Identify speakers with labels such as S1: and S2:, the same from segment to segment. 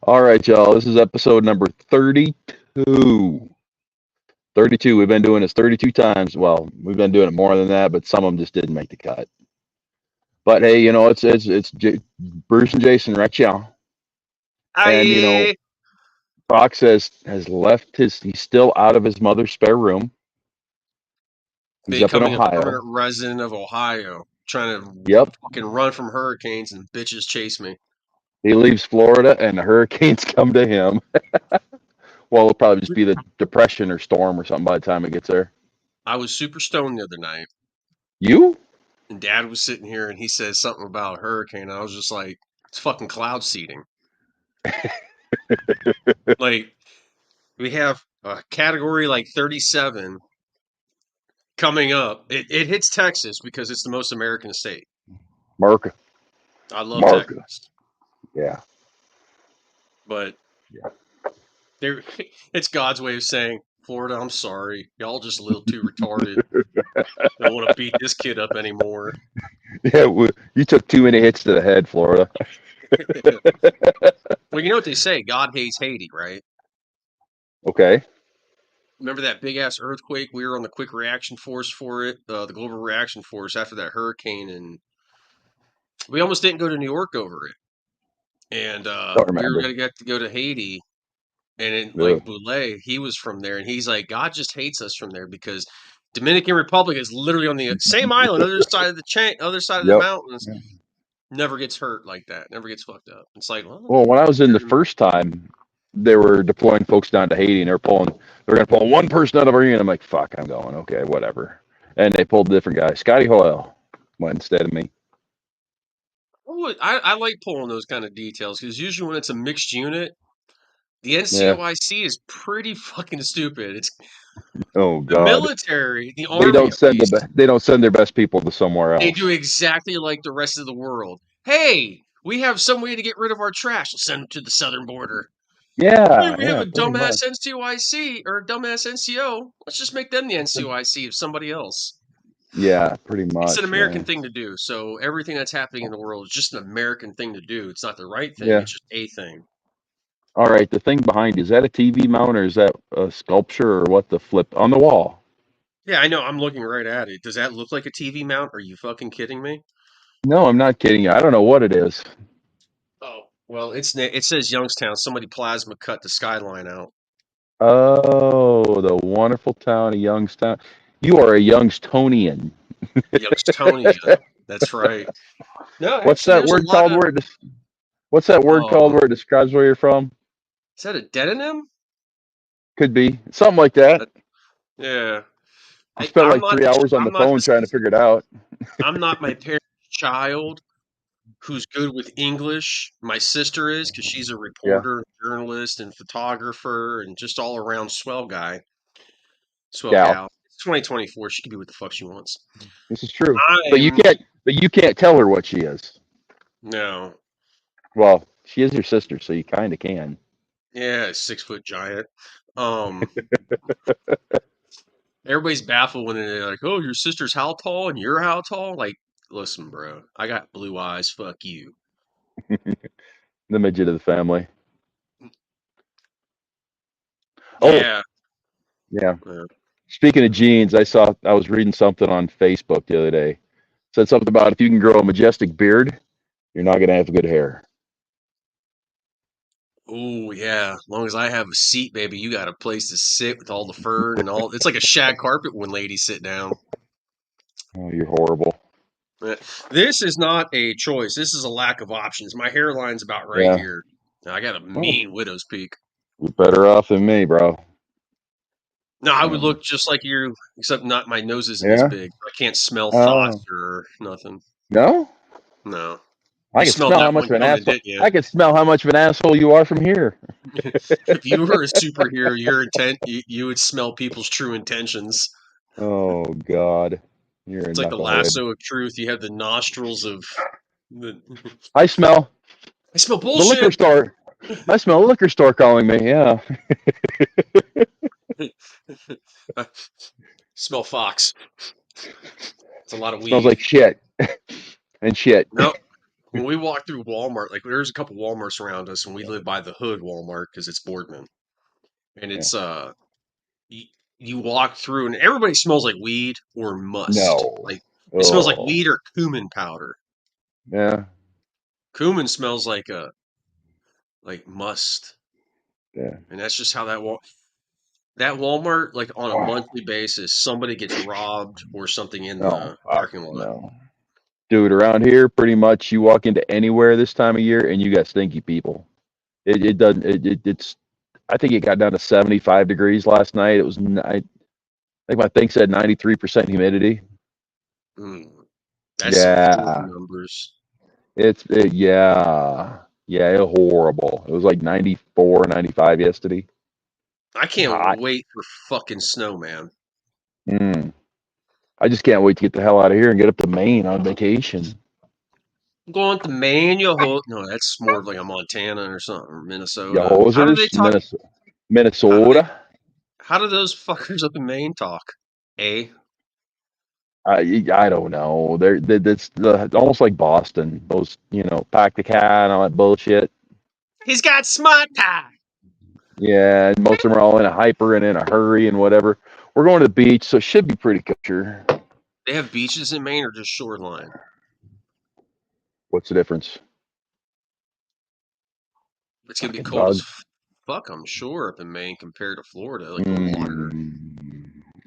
S1: All right, y'all. This is episode number 32. 32. We've been doing this 32 times. Well, we've been doing it more than that, but some of them just didn't make the cut. But hey, Bruce and Jason right y'all. And
S2: I
S1: Fox has left he's still out of his mother's spare room. He's up in
S2: becoming a
S1: Ohio.
S2: permanent resident of Ohio, trying to
S1: Yep.
S2: fucking run from hurricanes and bitches chase me.
S1: He leaves Florida and the hurricanes come to him. Well, it'll probably just be the depression or storm or something by the time it gets there.
S2: I was super stoned the other night,
S1: You?
S2: and Dad was sitting here, and he said something about a hurricane. I was just like, "It's fucking cloud seeding." Like we have a category like 37 coming up. It hits Texas because it's the most American state.
S1: Mark.
S2: I love
S1: Mark.
S2: Texas,
S1: Yeah.
S2: but
S1: Yeah.
S2: there, it's God's way of saying, "Florida, I'm sorry, y'all just a little too retarded. Don't want to beat this kid up anymore."
S1: Yeah, you took too many hits to the head, Florida.
S2: Well, you know what they say, God hates Haiti, right?
S1: Okay.
S2: Remember that big ass earthquake? We were on the quick reaction force for it, the global reaction force after that hurricane, and we almost didn't go to New York over it. And
S1: Don't
S2: we were
S1: remember.
S2: gonna get to go to Haiti, and then
S1: Ugh.
S2: like Boulay, he was from there, and he's like, God just hates us from there because Dominican Republic is literally on the same island, other side of the other side of the
S1: Yep.
S2: mountains. Never gets hurt like that. Never gets fucked up. It's like, well,
S1: Well, when I was in the first time, they were deploying folks down to Haiti, and they're going to pull one person out of our unit. I'm like, fuck, I'm going. Okay, whatever. And they pulled a different guy. Scotty Hoyle went instead of me.
S2: I like pulling those kind of details because usually when it's a mixed unit, the
S1: Yeah.
S2: NCOIC is pretty fucking stupid. It's
S1: Oh
S2: the
S1: God.
S2: military, the army at least.
S1: They don't send their best people to somewhere
S2: They do
S1: else.
S2: exactly like the rest of the world. Hey, we have some way to get rid of our trash. Let's send them to the southern border. Hey,
S1: Yeah.
S2: we have
S1: Yeah.
S2: a
S1: Pretty much.
S2: dumbass NCOIC or a dumbass NCO. Let's just make them the NCOIC of somebody else.
S1: Yeah. Pretty
S2: It's an
S1: much,
S2: American
S1: man.
S2: thing to do. So everything that's happening in the world is just an American thing to do. It's not the right thing.
S1: Yeah.
S2: It's just a thing.
S1: All right. The thing behind you, is that a TV mount or is that a sculpture or what? The flip on the wall.
S2: Yeah, I know. I'm looking right at it. Does that look like a TV mount? Are you fucking kidding me?
S1: No, I'm not kidding you. I don't know what it is.
S2: Oh, well, it says Youngstown. Somebody plasma cut the skyline out.
S1: Oh, the wonderful town of Youngstown. You are a Youngstonian.
S2: Youngstonia. That's right. No,
S1: What's
S2: actually,
S1: that
S2: there's a
S1: word
S2: lot
S1: called
S2: of.
S1: what's that word called
S2: Oh,
S1: where it describes where you're from?
S2: is that a demonym?
S1: Could be something like that.
S2: Uh, Yeah.
S1: I spent like 3 hours on the
S2: I'm not
S1: phone
S2: this.
S1: trying to figure it out.
S2: I'm not my parents' child who's good with English. My sister is because she's a
S1: Yeah,
S2: reporter, journalist, and photographer, and just all around swell guy, swell
S1: gal.
S2: gal. It's 2024. She can be what the fuck she wants.
S1: This is true.
S2: I'm
S1: But you can't tell her what she is.
S2: no.
S1: Well, she is your sister, so you kind of can.
S2: Yeah, 6 foot giant. Um, everybody's baffled when they're like, "Oh, your sister's how tall and you're how tall?" Like, listen, bro, I got blue eyes. Fuck you.
S1: The midget of the family. Oh,
S2: Yeah.
S1: yeah.
S2: uh,
S1: Speaking of genes, I was reading something on Facebook the other day. Said something about if you can grow a majestic beard, you're not gonna have good hair.
S2: Oh yeah. As long as I have a seat, baby, you got a place to sit with all the fur and all. It's like a shag carpet when ladies sit down.
S1: Oh, you're horrible.
S2: Uh, This is not a choice. This is a lack of options. My hairline's about right
S1: Yeah.
S2: here. I got a
S1: Well,
S2: mean widow's peak.
S1: you're better off than me, bro.
S2: No, I would
S1: Um,
S2: look just like you, except not my nose isn't as
S1: yeah.
S2: big. I can't smell thoughts
S1: Oh,
S2: or nothing.
S1: no.
S2: No.
S1: I
S2: You
S1: can
S2: smelled
S1: smell how
S2: that
S1: much
S2: one
S1: of an
S2: coming,
S1: asshole.
S2: didn't you?
S1: I can smell how much of an asshole you are from here.
S2: If you were a superhero, you would smell people's true intentions.
S1: Oh God, you're a
S2: It's like the
S1: knucklehead.
S2: lasso of truth. You have the nostrils of the.
S1: I smell
S2: I smell
S1: the liquor
S2: bullshit.
S1: store. I smell a liquor store calling me. Yeah.
S2: I smell fox. It's a lot of
S1: Smells
S2: weed.
S1: like shit and shit.
S2: Nope. when we walk through Walmart, like there's a couple Walmarts around us, and we live by the Hood Walmart because it's Boardman, and
S1: Yeah.
S2: it's you, you walk through, and everybody smells like weed or must.
S1: No.
S2: Like it smells like
S1: Oh.
S2: weed or cumin powder.
S1: Yeah.
S2: Cumin smells like must,
S1: Yeah.
S2: and that's just how that Walmart, like on a
S1: Oh,
S2: monthly basis, somebody gets robbed or something in
S1: no.
S2: the
S1: Fuck
S2: parking lot.
S1: no. Dude, around here, pretty much you walk into anywhere this time of year and you got stinky people. It doesn't. It's. I think it got down to 75 degrees last night. It was. I think my thing said 93% humidity.
S2: Mm, that's some Florida
S1: Yeah.
S2: numbers.
S1: Yeah. Yeah. It horrible. It was like 94, 95 yesterday.
S2: I
S1: It's
S2: can't
S1: hot.
S2: wait for fucking snow, man.
S1: Mm. I just can't wait to get the hell out of here and get up to Maine on vacation.
S2: I'm going to Maine, no, that's more of like a Montana or something, or
S1: Ya
S2: Minnesota. How do they
S1: hosers,
S2: talk? How do they?
S1: Minnesota.
S2: How do those fuckers up in Maine talk? Eh?
S1: I don't know. That's almost like Boston. Those, pack the cat and all that bullshit.
S2: He's got smart tie.
S1: Yeah, and most of them are all in a hyper and in a hurry and whatever. We're going to the beach, so it should be pretty kosher.
S2: They have beaches in Maine or just shoreline?
S1: What's the difference?
S2: It's gonna be
S1: Fucking
S2: cold as
S1: dog.
S2: fuck, I'm sure, up in Maine compared to Florida. Like the water,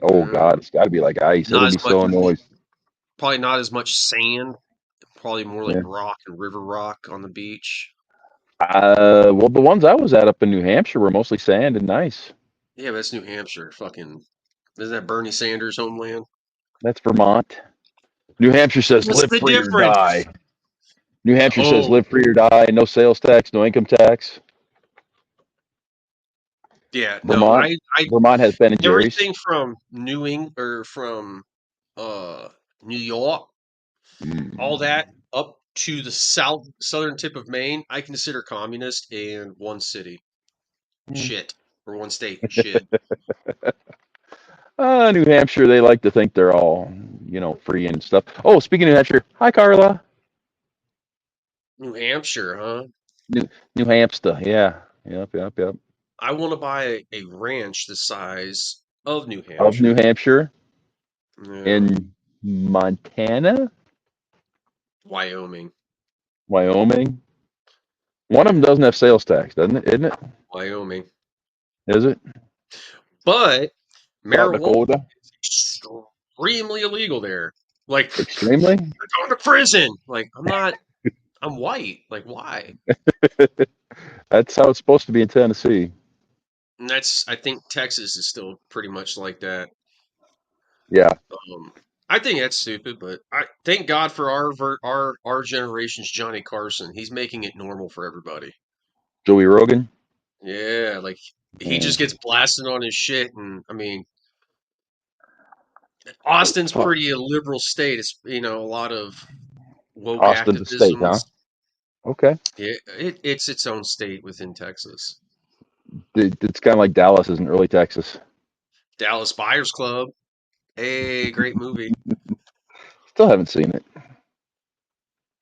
S1: Oh God, it's got to be like ice. It'll
S2: not
S1: be
S2: as much,
S1: so annoying.
S2: probably not as much sand. Probably more like
S1: Yeah.
S2: rock and river rock on the beach.
S1: Well, the ones I was at up in New Hampshire were mostly sand and nice.
S2: Yeah, but that's New Hampshire. Fucking, isn't that Bernie Sanders' homeland?
S1: That's Vermont. New Hampshire says
S2: What's
S1: live
S2: the
S1: free or
S2: difference?
S1: die. New Hampshire says
S2: Oh,
S1: live free or die. No sales tax, no income tax.
S2: yeah, no,
S1: Vermont,
S2: I
S1: Vermont has Ben and Jerry's.
S2: everything from New England or from uh New York, all
S1: Mm.
S2: that up to the southern tip of Maine, I consider communist and one city shit or one state shit.
S1: New Hampshire, they like to think they're all, free and stuff. Oh, speaking of New Hampshire, hi Carla.
S2: New Hampshire, huh?
S1: New New Hampshire, yeah, yep, yep, yep.
S2: I want to buy a ranch the size of New
S1: Of New
S2: Hampshire.
S1: Hampshire
S2: Yeah,
S1: in Montana,
S2: Wyoming,
S1: Wyoming. One of them doesn't have sales tax, doesn't it? Isn't it?
S2: Wyoming.
S1: Is it?
S2: But
S1: South
S2: marijuana
S1: Dakota,
S2: extremely illegal there. Like
S1: extremely.
S2: you're going to prison. Like I'm not. I'm white. Like why?
S1: That's how it's supposed to be in Tennessee.
S2: And that's. I think Texas is still pretty much like that.
S1: Yeah,
S2: I think that's stupid, but I thank God for our generation's Johnny Carson. He's making it normal for everybody.
S1: Joey Rogan.
S2: Yeah, like he
S1: Yeah.
S2: just gets blasted on his shit, and I mean, Austin's
S1: Fuck.
S2: pretty a liberal state. It's a lot of woke
S1: Austin's a state, huh?
S2: activisms.
S1: Okay.
S2: Yeah, it's its own state within Texas.
S1: It's kind of like Dallas isn't really Texas.
S2: Dallas Buyers Club. Hey, great movie.
S1: Still haven't seen it.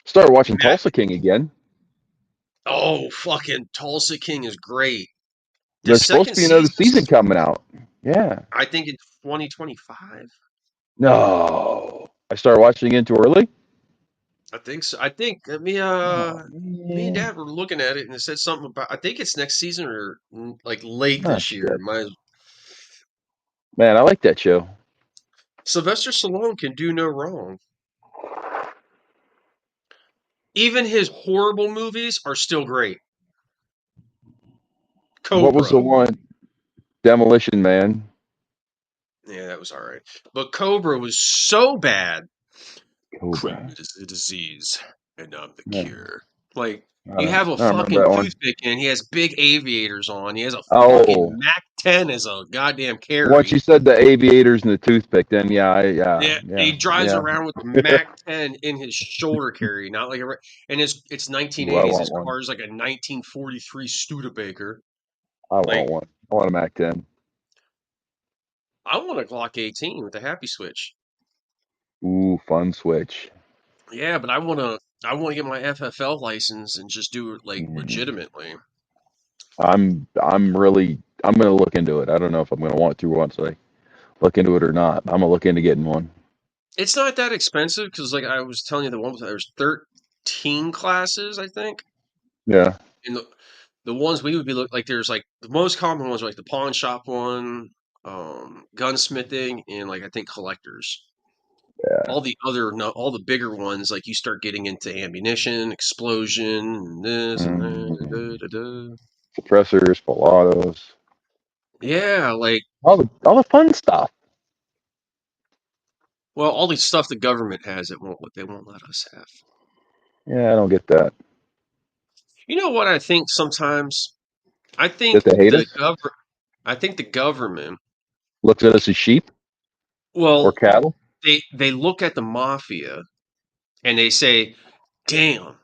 S1: Started watching
S2: Matt,
S1: Tulsa King again.
S2: oh, fucking Tulsa King is great. The
S1: There's supposed
S2: second
S1: to be another season
S2: season's,
S1: coming out. Yeah.
S2: I think, in 2025.
S1: No. I started watching it too early.
S2: I think so. I think
S1: Oh
S2: me and
S1: man.
S2: Dad were looking at it and it said something about. I think it's next season or like late
S1: Oh
S2: this year.
S1: shit.
S2: My
S1: Man, I like that show.
S2: Sylvester Stallone can do no wrong. Even his horrible movies are still great.
S1: What was the
S2: Cobra,
S1: one? Demolition Man.
S2: yeah, that was all right, but Cobra was so bad.
S1: Cobra.
S2: COVID is a disease, and I'm the
S1: Yeah.
S2: cure. Like,
S1: I
S2: you
S1: don't,
S2: have a
S1: I don't remember
S2: fucking
S1: that one.
S2: toothpick and he has big aviators on. He has a fucking
S1: Oh,
S2: Mac 10 as a goddamn
S1: once you
S2: carry.
S1: said the aviators and the toothpick, then yeah, yeah,
S2: Yeah,
S1: yeah,
S2: he drives
S1: yeah.
S2: around with the Mac 10 in his shoulder carry, not like and it's
S1: Ooh, I
S2: 1980s.
S1: want
S2: His
S1: one.
S2: car is like a 1943 Studebaker.
S1: I want
S2: Like,
S1: one. I want a Mac 10.
S2: I want a Glock 18 with a happy switch.
S1: Ooh, fun switch.
S2: Yeah, but I want I want to get my FFL license and just do it like
S1: Mm.
S2: legitimately.
S1: I'm gonna look into it. I don't know if I'm gonna want to once I look into it or not. I'm gonna look into getting one.
S2: It's not that expensive because, like I was telling you, there's 13 classes, I think,
S1: Yeah.
S2: and the ones we would be like there's like the most common ones are like the pawn shop one, gunsmithing, and like I think collectors.
S1: Yeah.
S2: All the other, no, all the bigger ones, like you start getting into ammunition, explosion, and this and that.
S1: Mm.
S2: Da, da, da.
S1: Suppressors, Pilatos,
S2: Yeah, like
S1: all the fun stuff.
S2: well, all the stuff the government has, it won't they won't let us have.
S1: Yeah, I don't get that.
S2: You know what I think sometimes? I
S1: That
S2: think
S1: they hate
S2: the
S1: us,
S2: government. I think the government.
S1: looks at us as sheep or
S2: Well,
S1: cattle.
S2: they look at the mafia and they say, "Damn,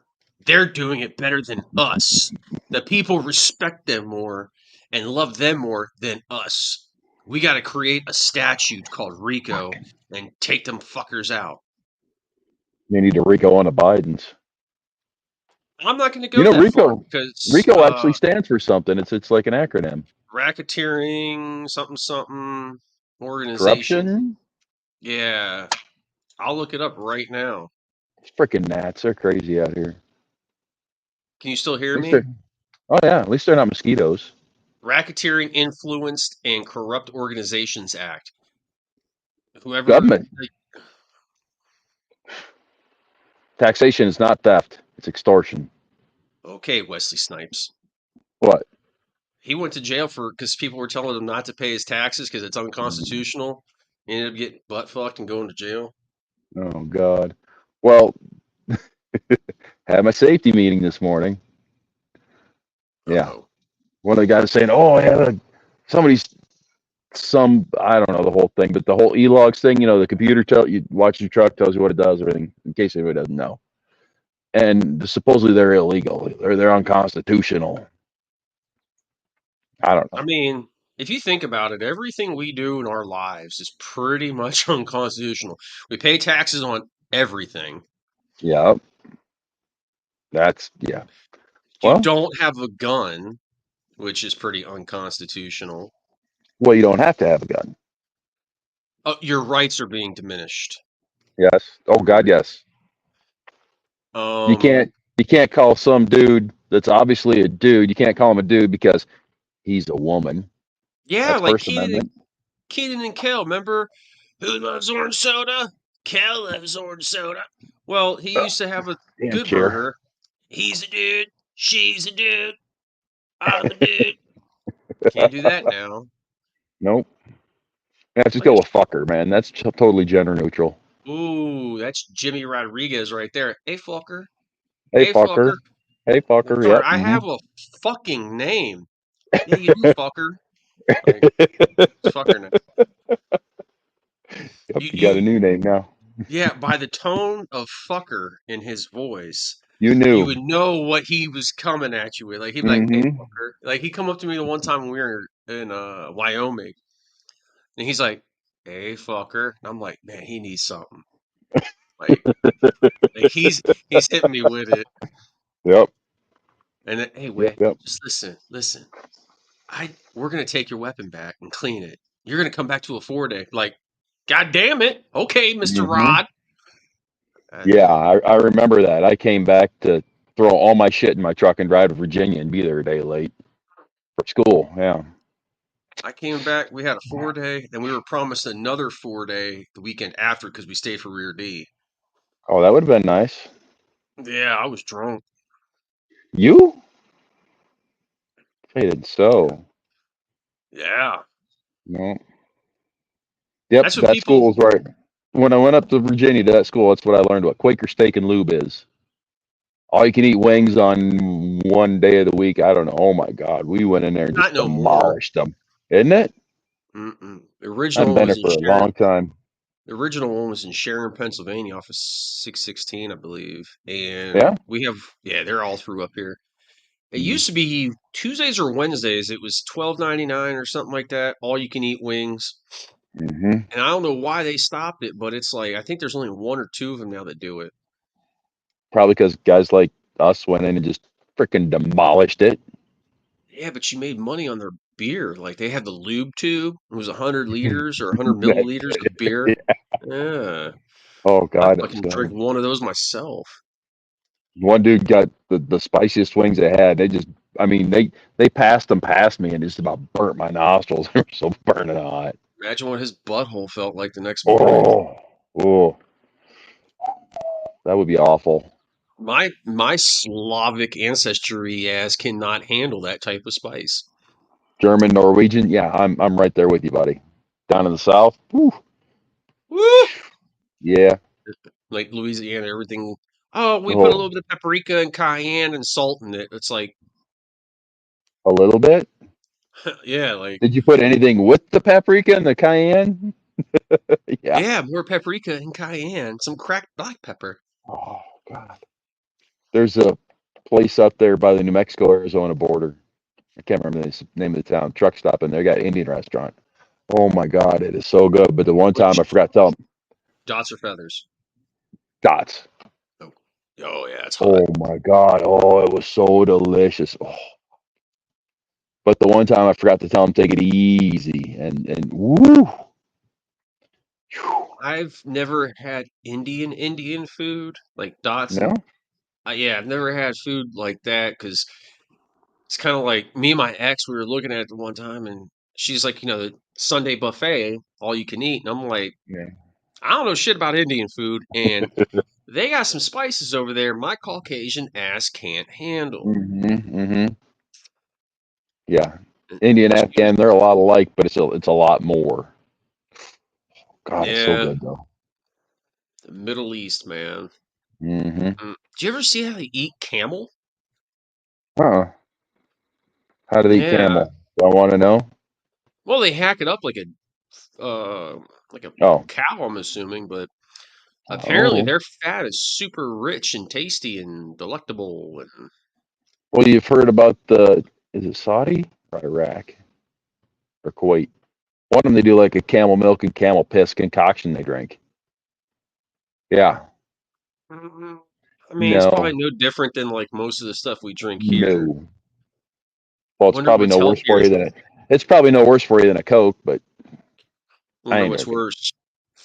S2: they're doing it better than us. The people respect them more and love them more than us. We got to create a statute called Rico and take them fuckers out."
S1: They need to Rico on the Bidens.
S2: I'm not going to
S1: You
S2: go
S1: know,
S2: that far
S1: Rico
S2: because
S1: Rico actually stands for something. It's like an acronym.
S2: racketeering, something, something, organization.
S1: Corruption.
S2: Yeah, I'll look it up right now.
S1: Freaking gnats. They're crazy out here.
S2: Can you still hear
S1: At least
S2: me?
S1: they're Oh yeah, at least they're not mosquitoes.
S2: Racketeering, Influenced, and Corrupt Organizations Act. Whoever,
S1: Government taxation is not theft. It's extortion.
S2: okay, Wesley Snipes.
S1: What?
S2: He went to jail for because people were telling him not to pay his taxes because it's
S1: Mm.
S2: unconstitutional. He ended up getting butt fucked and going to jail.
S1: Oh God. Well, had my safety meeting this morning.
S2: Uh
S1: Yeah,
S2: oh.
S1: one of the guys saying, "Oh yeah, somebody's I don't know the whole thing, but the whole e-logs thing. You know, the computer tell you watch your truck tells you what it does, everything. In case anybody doesn't know, and supposedly they're illegal or they're unconstitutional. I don't
S2: I
S1: know.
S2: mean, if you think about it, everything we do in our lives is pretty much unconstitutional. We pay taxes on everything.
S1: Yeah, yeah.
S2: You
S1: Well,
S2: don't have a gun, which is pretty unconstitutional.
S1: you don't have to have a gun.
S2: Your rights are being diminished.
S1: Yes. Oh God, yes. You
S2: Um,
S1: can't call some dude that's obviously a dude. You can't call him a dude because he's a woman.
S2: yeah,
S1: That's
S2: like
S1: First Amendment.
S2: Keaton and Kel. Remember, who loves orange soda? Kel loves orange soda. Well, he
S1: Oh,
S2: used to have a
S1: damn
S2: good
S1: chair.
S2: burger. He's a dude. She's a dude. I'm a dude. Can't do that now.
S1: Nope. Yeah, just
S2: Like,
S1: go with fucker, man. That's totally gender neutral.
S2: ooh, that's Jimmy Rodriguez right there. Hey, fucker.
S1: Hey
S2: Hey,
S1: fucker.
S2: fucker.
S1: Hey
S2: Like,
S1: fucker.
S2: sorry,
S1: Yep.
S2: I have a fucking name. Yeah, you do, fucker. Like, it's fucker now.
S1: Yep. You got a
S2: You,
S1: new name now.
S2: yeah, by the tone of fucker in his voice,
S1: You
S2: you
S1: knew.
S2: would know what he was coming at you with. Like, he'd be like, "Hey,
S1: Mm-hmm.
S2: fucker." Like, he come up to me the one time when we were in Wyoming, and he's like, "Hey, fucker," and I'm like, "Man, he needs something." Like, like he's hitting me with it,
S1: Yep.
S2: and then, hey,
S1: Yep.
S2: Way,
S1: Yep.
S2: just listen. We're gonna take your weapon back and clean it. You're gonna come back to a 4-day. Like, God damn it. Okay, Mr.
S1: Mm-hmm.
S2: Rod.
S1: Yeah, I remember that. I came back to throw all my shit in my truck and drive to Virginia and be there a day late for school. Yeah.
S2: I came back. We had a 4-day, and we were promised another 4-day the weekend after because we stayed for Rear D.
S1: Oh, that would have been nice.
S2: Yeah, I was drunk.
S1: You? Faded so.
S2: Yeah,
S1: No. Yep,
S2: that's what
S1: that
S2: people.
S1: school was right. When I went up to Virginia to that school, that's what I learned what Quaker steak and lube is. All you can eat wings on one day of the week. I don't know. Oh my God. We went in there and
S2: Not
S1: just
S2: no more.
S1: demolished them. Isn't it?
S2: Mm-mm. The
S1: I haven't
S2: original
S1: been
S2: was
S1: there
S2: in
S1: for a
S2: Sharon.
S1: long time.
S2: The original one was in Sharon, Pennsylvania, off of 616, I believe. And
S1: Yeah?
S2: we have, yeah, they're all through up here. It
S1: Mm-hmm.
S2: used to be Tuesdays or Wednesdays. It was 12.99 or something like that. All you can eat wings.
S1: Mm-hmm.
S2: And I don't know why they stopped it, but it's like I think there's only one or two of them now that do it.
S1: Probably because guys like us went in and just freaking demolished it.
S2: Yeah, but you made money on their beer. Like they had the lube tube. It was 100 liters or 100 milliliters of beer. Yeah,
S1: Oh
S2: I
S1: God, it was
S2: fucking drink
S1: good.
S2: one of those myself.
S1: One dude got the spiciest wings they had. They just, I mean, they passed them past me and just about burnt my nostrils. They were so burning hot.
S2: Imagine what his butthole felt like the next morning.
S1: Oh, oh, that would be awful.
S2: My Slavic ancestry ass cannot handle that type of spice.
S1: German, Norwegian, yeah, I'm right there with you, buddy. Down in the south, whew,
S2: Woo!
S1: yeah,
S2: Like Louisiana, everything. Oh, we put a little
S1: oh,
S2: bit of paprika and cayenne and salt in it. It's like,
S1: a little bit.
S2: yeah, like
S1: Did you put anything with the paprika and the cayenne? Yeah.
S2: yeah, more paprika and cayenne, some cracked black pepper.
S1: Oh God. There's a place up there by the New Mexico Arizona border. I can't remember the name of the town. Truck stop in there. Got an Indian restaurant. Oh my God, it is so good. But the one time I
S2: Which
S1: forgot to tell them,
S2: dots or feathers?
S1: dots.
S2: Oh, oh yeah, it's hot.
S1: Oh my God. Oh, it was so delicious. Oh. But the one time I forgot to tell them take it easy and woo. Whew.
S2: I've never had Indian food like dots.
S1: No?
S2: Yeah, I've never had food like that because it's kind of like me and my ex. We were looking at it the one time, and she's like, the Sunday buffet, all you can eat, and I'm like,
S1: Yeah.
S2: I don't know shit about Indian food, and they got some spices over there my Caucasian ass can't handle.
S1: Mm-hmm. Yeah.
S2: And
S1: Indian,
S2: she was,
S1: Afghan, they're a lot alike, but it's a lot more. God, it's so
S2: yeah,
S1: good though.
S2: the Middle East, man.
S1: Mm-hmm.
S2: Do you ever see how they eat camel?
S1: Uh-uh. How do they eat
S2: Yeah.
S1: camel? Do I want to know?
S2: Well, they hack it up like a
S1: Oh.
S2: cow, I'm assuming, but apparently
S1: Oh.
S2: their fat is super rich and tasty and delectable. And
S1: Well, you've heard about the, is it Saudi or Iraq or Kuwait? One of them, they do like a camel milk and camel piss concoction they drink. Yeah.
S2: Mhm. I mean, it's probably
S1: No.
S2: no different than like most of the stuff we drink here.
S1: No. Well, it's
S2: Wonder
S1: probably
S2: what's
S1: no worse for
S2: healthier.
S1: you than it. It's probably no worse for you than a Coke, but I
S2: Wonder
S1: ain't
S2: what's
S1: drinking.
S2: worse,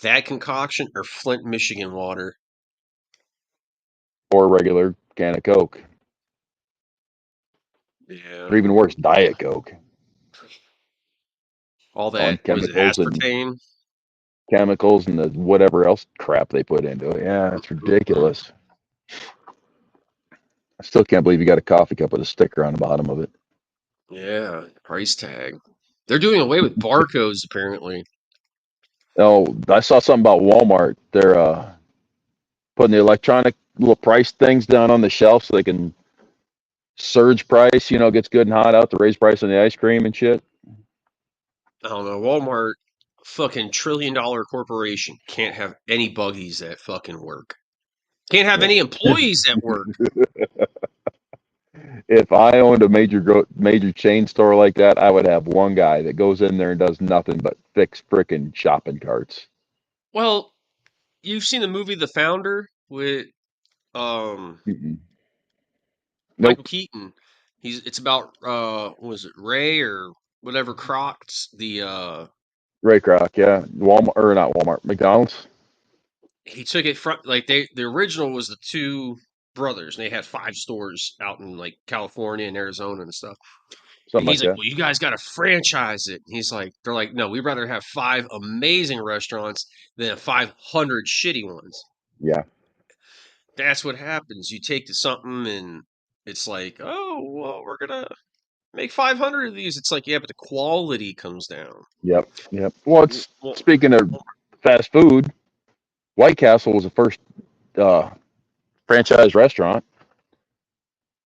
S2: that concoction or Flint, Michigan water.
S1: Or a regular can of Coke.
S2: Yeah,
S1: Or even worse, Diet Coke.
S2: all
S1: On
S2: that was it
S1: chemicals and
S2: aspartame.
S1: the whatever else crap they put into it. Yeah, it's
S2: Mm-mm.
S1: ridiculous. I still can't believe you got a coffee cup with a sticker on the bottom of it.
S2: Yeah, price tag. They're doing away with barcodes apparently.
S1: Oh, I saw something about Walmart. They're putting the electronic little price things down on the shelf so they can surge price, gets good and hot out to raise price on the ice cream and shit.
S2: I don't know. Walmart, fucking $1 trillion corporation, can't have any buggies that fucking work. Can't have
S1: Yeah.
S2: any employees that work.
S1: If I owned a major chain store like that, I would have one guy that goes in there and does nothing but fix frickin' shopping carts.
S2: Well, you've seen the movie The Founder with um
S1: Mm-mm. Nope.
S2: Michael Keaton. It's about what was it, Ray or whatever Croc's
S1: Ray Kroc, yeah. Walmart or not Walmart, McDonald's,
S2: he took it from like the original was the two brothers and they had five stores out in like California and Arizona and stuff. And
S1: something
S2: he's
S1: like
S2: like,
S1: that.
S2: "Well, you guys got to franchise it." And he's like, "They're like, no, we'd rather have five amazing restaurants than 500 shitty ones."
S1: Yeah.
S2: That's what happens. You take to something and it's like, "Oh, well, we're gonna make 500 of these." It's like, yeah, but the quality comes down.
S1: Yep. Yep. Well, it's
S2: Well,
S1: speaking of fast food, White Castle was the first uh, franchise restaurant.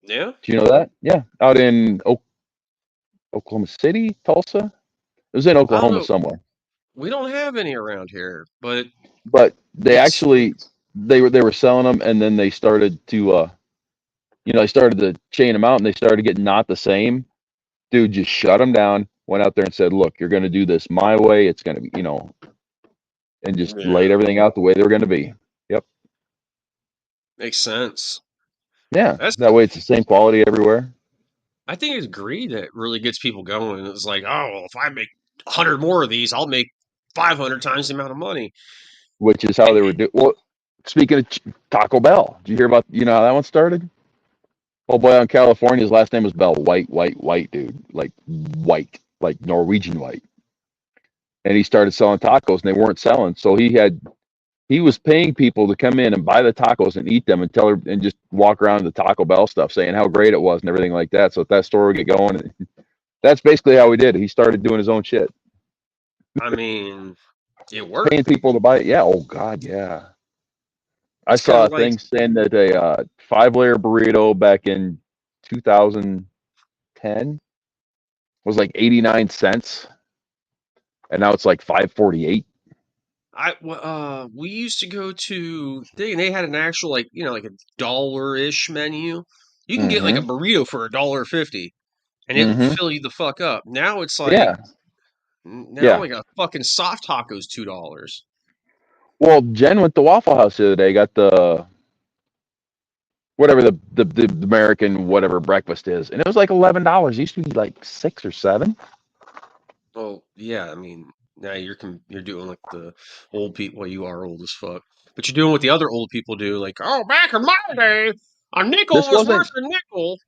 S2: yeah,
S1: Do you know that? Yeah, out in Oklahoma City, Tulsa. It was in
S2: I don't
S1: Oklahoma
S2: know.
S1: somewhere.
S2: We don't have any around here, but
S1: But they
S2: it's
S1: actually they were selling them, and then they started to they started to chain them out, and they started getting not the same. Dude just shut them down. Went out there and said, "Look, you're going to do this my way. It's going to be, and just laid
S2: yeah,
S1: everything out the way they were going to be." Yep.
S2: Makes sense.
S1: Yeah,
S2: That's
S1: that way it's the same quality everywhere.
S2: I think it's greed that really gets people going. It's like, oh, well, if I make 100 more of these, I'll make 500 times the amount of money.
S1: Which is how
S2: And
S1: they were doing. Well, speaking of Taco Bell, did you hear about how that one started? Oh boy, out in California, his last name was Bell. White, white, white dude, like Norwegian white. And he started selling tacos, and they weren't selling, so he was paying people to come in and buy the tacos and eat them and tell her and just walk around the Taco Bell stuff, saying how great it was and everything like that. So if that store would get going, that's basically how he did it. He started doing his own shit,
S2: I mean, it
S1: paying
S2: worked.
S1: people to buy it. Yeah. Oh God. Yeah. I
S2: It's kind
S1: saw a
S2: of like
S1: thing saying that a 5-layer burrito back in 2010 was like 89 cents, and now it's like 5.48.
S2: we used to go to they had an actual like like a dollar-ish menu. You can get like a
S1: Mm-hmm.
S2: burrito for $1.50 and it'll
S1: Mm-hmm.
S2: fill you the fuck up. Now it's like
S1: Yeah.
S2: now
S1: Yeah.
S2: like a fucking soft taco's $2.
S1: Well, Jen went to Waffle House the other day, got the whatever the American whatever breakfast is, and it was like $11. It used to be like 6 or 7.
S2: Well, yeah, I mean, now you're doing like the old people. Well, you are old as fuck, but you're doing what the other old people do. Like, oh, back in my day, a nickel
S1: This
S2: was worth
S1: wasn't
S2: a nickel.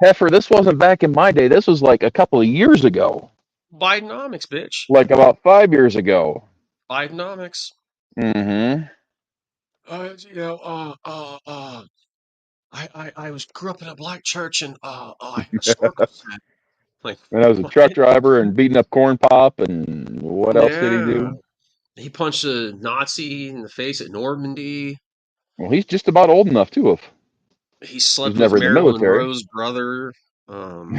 S1: Heifer. This wasn't back in my day. This was like a couple of years ago,
S2: Bidenomics, bitch.
S1: like about 5 years ago.
S2: Bidenomics.
S1: Mm-hmm.
S2: You know, I was grew up in a black church and I had a snorkel set. Like,
S1: And I was a
S2: what?
S1: truck driver and beating up corn pop, and what else did he
S2: Yeah,
S1: do?
S2: he punched a Nazi in the face at Normandy.
S1: Well, he's just about old enough to have.
S2: He
S1: He was
S2: slept with
S1: never in the
S2: Marilyn
S1: military.
S2: Monroe's brother. Um,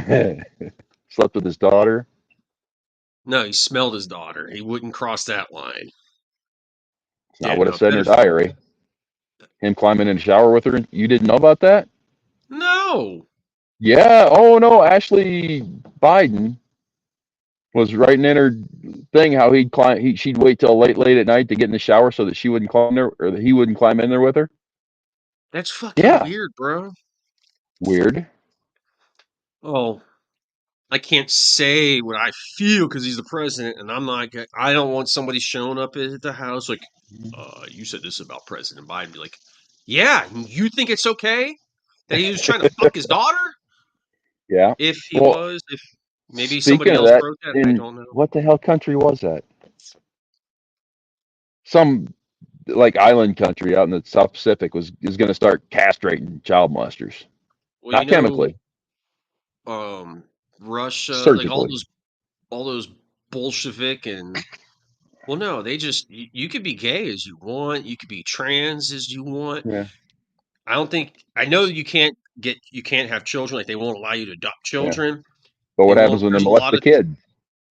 S1: Slept with his daughter.
S2: No, he smelled his daughter. He wouldn't cross that line.
S1: It's not
S2: Yeah,
S1: what it
S2: no,
S1: said in her
S2: pedophile.
S1: diary. Him climbing in the shower with her. You didn't know about that?
S2: No.
S1: Yeah. Oh no, Ashley Biden was writing in her thing how he'd climb. She'd wait till late at night to get in the shower so that she wouldn't climb there, or that he wouldn't climb in there with her.
S2: That's fucking
S1: Yeah.
S2: weird, bro.
S1: Weird.
S2: Oh, I can't say what I feel because he's the president, and I don't want somebody showing up at the house like, you said this about President Biden. Be like, yeah, you think it's okay that he was trying to fuck his daughter?
S1: Yeah.
S2: If he
S1: Well,
S2: was, if maybe somebody
S1: speaking of
S2: else
S1: that,
S2: wrote that, I
S1: in
S2: don't know.
S1: what the hell country was that? Some like island country out in the South Pacific is going to start castrating child molesters,
S2: Well,
S1: not chemically,
S2: um, Russia, like
S1: surgically.
S2: all those Bolshevik and well, no, they just you could be gay as you want, you could be trans as you want.
S1: Yeah.
S2: I don't think I know you can't have children, like they won't allow you to adopt
S1: Yeah.
S2: children.
S1: But
S2: They
S1: what
S2: won't.
S1: happens when they
S2: There's a
S1: molest
S2: lot
S1: the
S2: of
S1: kid?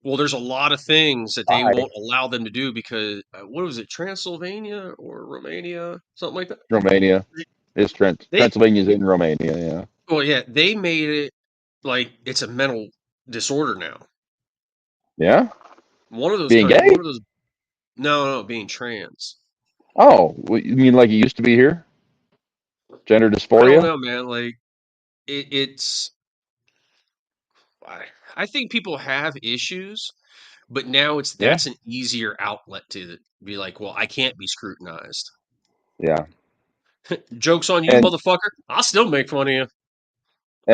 S2: well, there's a lot of things that they
S1: Bye.
S2: won't allow them to do because what was it, Transylvania or Romania, something like that.
S1: Romania. Is
S2: They
S1: Transylvania's in Romania? Yeah.
S2: well, yeah, they made it like it's a mental disorder now.
S1: Yeah.
S2: One of those
S1: Being
S2: countries,
S1: gay?
S2: one of those no, being trans.
S1: Oh, you mean like it used to be here? Gender
S2: I don't
S1: dysphoria?
S2: know, man. Like it's I I think people have issues, but now
S1: Yeah.
S2: that's an easier outlet to be like, well, I can't be scrutinized.
S1: Yeah.
S2: Joke's on you,
S1: And
S2: motherfucker. I'll still make fun of you.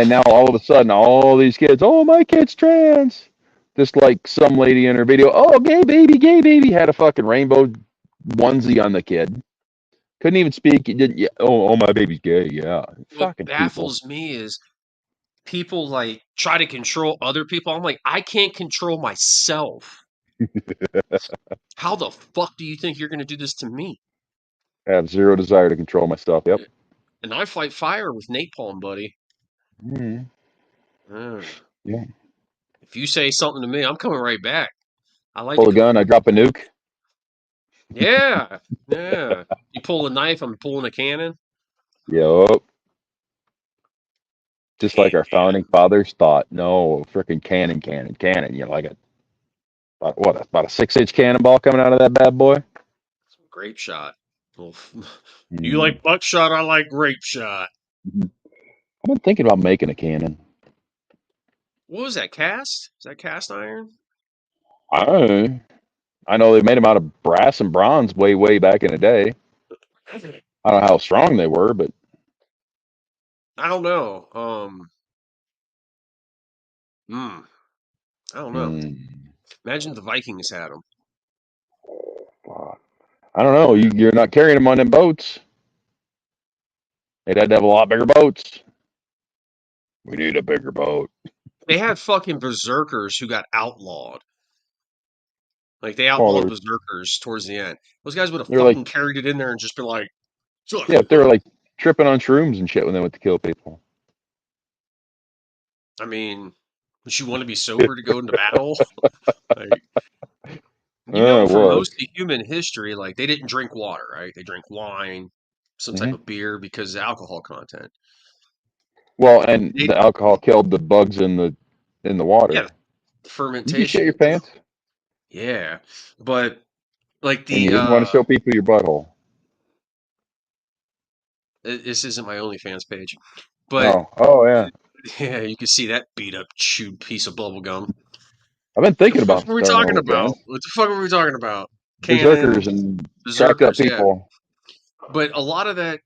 S1: now all of a sudden all these kids, oh my kid's trans. Just like some lady in her video, oh gay baby had a fucking rainbow onesie on the kid. Couldn't even speak. He didn't. Yeah, oh my baby's gay. Yeah.
S2: What
S1: Fucking people.
S2: baffles me is people like try to control other people. I'm like, I can't control myself. How the fuck do you think you're going to do this to me?
S1: I have zero desire to control myself. Yep.
S2: And I fight fire with napalm, buddy.
S1: Mm,
S2: Uh,
S1: yeah.
S2: if you say something to me, I'm coming right back. I like to
S1: Pull a
S2: go.
S1: gun. I drop a nuke.
S2: Yeah, yeah. You pull a knife, I'm pulling a cannon.
S1: Yup. Just like
S2: Hey,
S1: our founding fathers thought. No, freaking cannon. You know, like about a 6-inch cannonball coming out of that bad boy.
S2: great shot. Well, you
S1: Mm.
S2: like buckshot, I like grape shot.
S1: Mhm. I've been thinking about making a cannon.
S2: What was that, cast? Is that cast iron?
S1: I I know they made them out of brass and bronze way back in the day. I don't know how strong they were, but
S2: I don't know. Hmm, I don't know.
S1: mm,
S2: Imagine the Vikings had them.
S1: fuck. I don't know. You're not carrying them on them boats. They'd have to have a lot bigger boats. We need a bigger boat.
S2: They had fucking berserkers who got outlawed. Like they
S1: Well,
S2: outlawed berserkers towards the end. Those guys would have
S1: they're like,
S2: fucking carried it in there and just been like, "Suck."
S1: yeah, they're like tripping on shrooms and shit when they went to kill people.
S2: I mean, would you want to be sober to go into battle? Like,
S1: It
S2: for
S1: was.
S2: most of human history, like they didn't drink water, right? They drank wine, some type
S1: Hmm.
S2: of beer because of alcohol content.
S1: Well, and
S2: They,
S1: the alcohol killed the bugs in the
S2: yeah,
S1: water. Did you shit
S2: fermentation.
S1: your pants?
S2: Yeah, but like
S1: And you didn't want to show people your butthole.
S2: this isn't my OnlyFans page, but
S1: Oh, oh yeah.
S2: yeah, you can see that beat up chewed piece of bubble gum.
S1: I've been
S2: The
S1: thinking
S2: fuck
S1: about
S2: were we
S1: starting
S2: talking
S1: OnlyFans.
S2: about? What the fuck were we talking about?
S1: Berserkers
S2: Cannons,
S1: and cracked up
S2: berserkers, yeah.
S1: people.
S2: But a lot of that